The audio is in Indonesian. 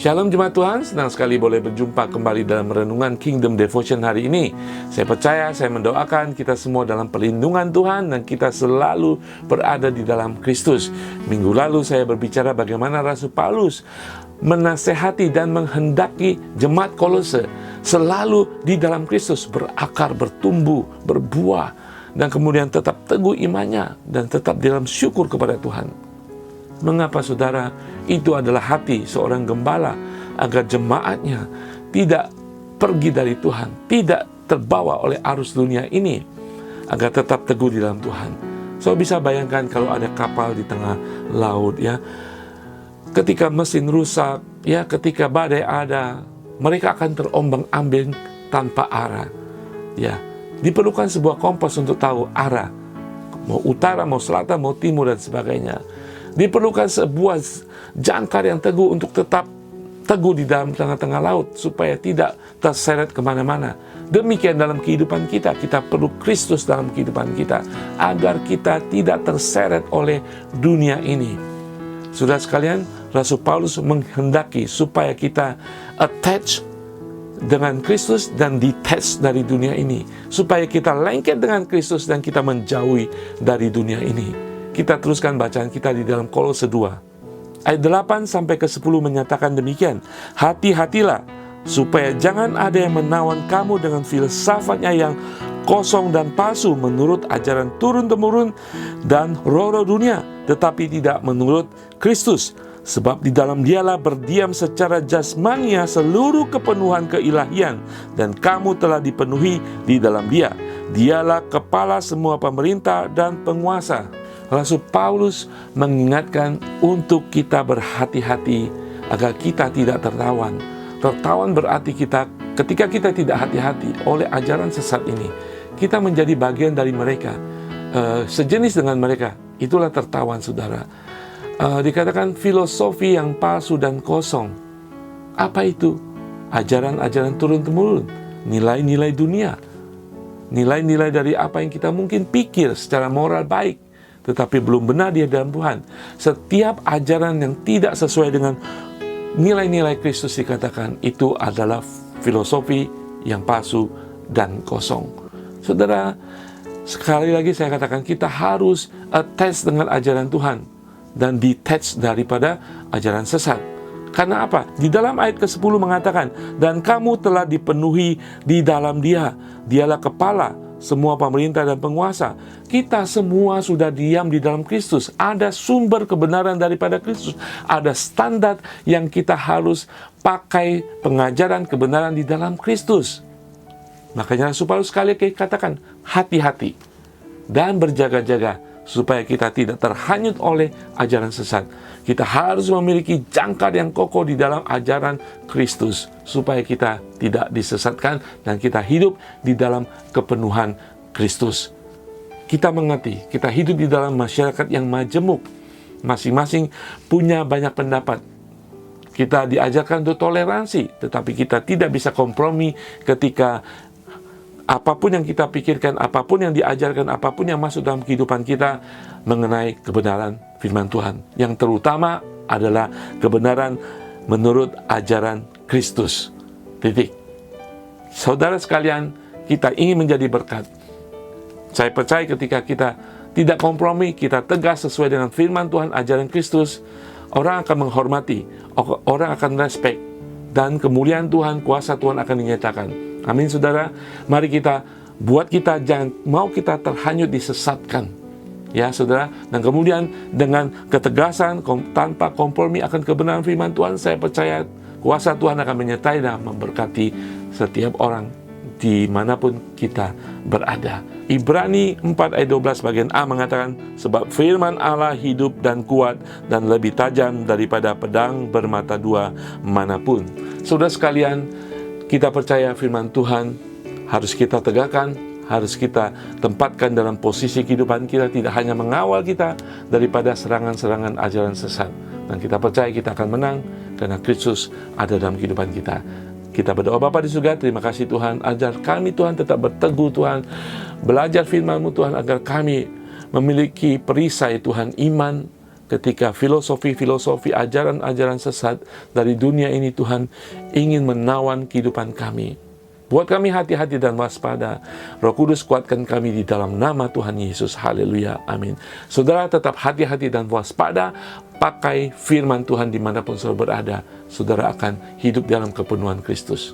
Shalom jemaat Tuhan, senang sekali boleh berjumpa kembali dalam renungan Kingdom Devotion hari ini. Saya percaya, saya mendoakan kita semua dalam perlindungan Tuhan dan kita selalu berada di dalam Kristus. Minggu lalu saya berbicara bagaimana Rasul Paulus menasehati dan menghendaki jemaat Kolose selalu di dalam Kristus, berakar, bertumbuh, berbuah, dan kemudian tetap teguh imannya dan tetap dalam syukur kepada Tuhan. Mengapa saudara? Itu adalah hati seorang gembala agar jemaatnya tidak pergi dari Tuhan, tidak terbawa oleh arus dunia ini, agar tetap teguh di dalam Tuhan. So bisa bayangkan kalau ada kapal di tengah laut, ya, ketika mesin rusak, ya, ketika badai ada, mereka akan terombang-ambing tanpa arah. Ya, diperlukan sebuah kompas untuk tahu arah, mau utara, mau selatan, mau timur, dan sebagainya. Diperlukan sebuah jangkar yang teguh untuk tetap teguh di dalam tengah-tengah laut, supaya tidak terseret kemana-mana. Demikian dalam kehidupan kita, kita perlu Kristus dalam kehidupan kita, agar kita tidak terseret oleh dunia ini. Saudara sekalian, Rasul Paulus menghendaki supaya kita attach dengan Kristus dan detach dari dunia ini, supaya kita lengket dengan Kristus dan kita menjauhi dari dunia ini. Kita teruskan bacaan kita di dalam Kolose 2. Ayat 8 sampai ke 10 menyatakan demikian. Hati-hatilah supaya jangan ada yang menawan kamu dengan filsafatnya yang kosong dan palsu menurut ajaran turun-temurun dan roh-roh dunia, tetapi tidak menurut Kristus. Sebab di dalam Dialah berdiam secara jasmania seluruh kepenuhan keilahian, dan kamu telah dipenuhi di dalam Dia. Dialah kepala semua pemerintah dan penguasa. Rasul Paulus mengingatkan untuk kita berhati-hati agar kita tidak tertawan. Tertawan berarti ketika kita tidak hati-hati oleh ajaran sesat ini, kita menjadi bagian dari mereka, sejenis dengan mereka. Itulah tertawan, saudara. Dikatakan filosofi yang palsu dan kosong. Apa itu? Ajaran-ajaran turun-temurun, nilai-nilai dunia, nilai-nilai dari apa yang kita mungkin pikir secara moral baik, tetapi belum benar di hadapan Tuhan. Setiap ajaran yang tidak sesuai dengan nilai-nilai Kristus dikatakan itu adalah filosofi yang palsu dan kosong. Saudara, sekali lagi saya katakan, kita harus attach dengan ajaran Tuhan dan detach daripada ajaran sesat. Karena apa? Di dalam ayat ke-10 mengatakan, dan kamu telah dipenuhi di dalam Dia. Dialah kepala semua pemerintah dan penguasa. Kita semua sudah diam di dalam Kristus. Ada sumber kebenaran daripada Kristus. Ada standar yang kita harus pakai, pengajaran kebenaran di dalam Kristus. Makanya Rasul Paulus sekali katakan, hati-hati dan berjaga-jaga supaya kita tidak terhanyut oleh ajaran sesat. Kita harus memiliki jangkar yang kokoh di dalam ajaran Kristus, supaya kita tidak disesatkan dan kita hidup di dalam kepenuhan Kristus. Kita mengerti, kita hidup di dalam masyarakat yang majemuk. Masing-masing punya banyak pendapat. Kita diajarkan untuk toleransi, tetapi kita tidak bisa kompromi ketika apapun yang kita pikirkan, apapun yang diajarkan, apapun yang masuk dalam kehidupan kita mengenai kebenaran firman Tuhan. Yang terutama adalah kebenaran menurut ajaran Kristus. Titik. Saudara sekalian, kita ingin menjadi berkat. Saya percaya ketika kita tidak kompromi, kita tegas sesuai dengan firman Tuhan, ajaran Kristus, orang akan menghormati, orang akan respect, dan kemuliaan Tuhan, kuasa Tuhan akan dinyatakan. Amin, saudara. Mari kita buat kita jangan mau kita terhanyut disesatkan, ya saudara. Dan kemudian dengan ketegasan tanpa kompromi akan kebenaran firman Tuhan, saya percaya kuasa Tuhan akan menyertai dan memberkati setiap orang dimanapun kita berada. Ibrani 4 ayat 12 bagian A mengatakan, sebab firman Allah hidup dan kuat dan lebih tajam daripada pedang bermata dua manapun. Saudara sekalian, kita percaya firman Tuhan harus kita tegakkan, harus kita tempatkan dalam posisi kehidupan kita, tidak hanya mengawal kita daripada serangan-serangan ajaran sesat. Dan kita percaya kita akan menang karena Kristus ada dalam kehidupan kita. Kita berdoa, Bapa di surga, terima kasih Tuhan, ajar kami Tuhan tetap berteguh Tuhan, belajar firman-Mu Tuhan, agar kami memiliki perisai Tuhan, iman, ketika filosofi-filosofi, ajaran-ajaran sesat dari dunia ini Tuhan ingin menawan kehidupan kami. Buat kami hati-hati dan waspada. Roh Kudus kuatkan kami di dalam nama Tuhan Yesus. Haleluya. Amin. Saudara tetap hati-hati dan waspada. Pakai firman Tuhan dimanapun saudara berada. Saudara akan hidup dalam kepenuhan Kristus.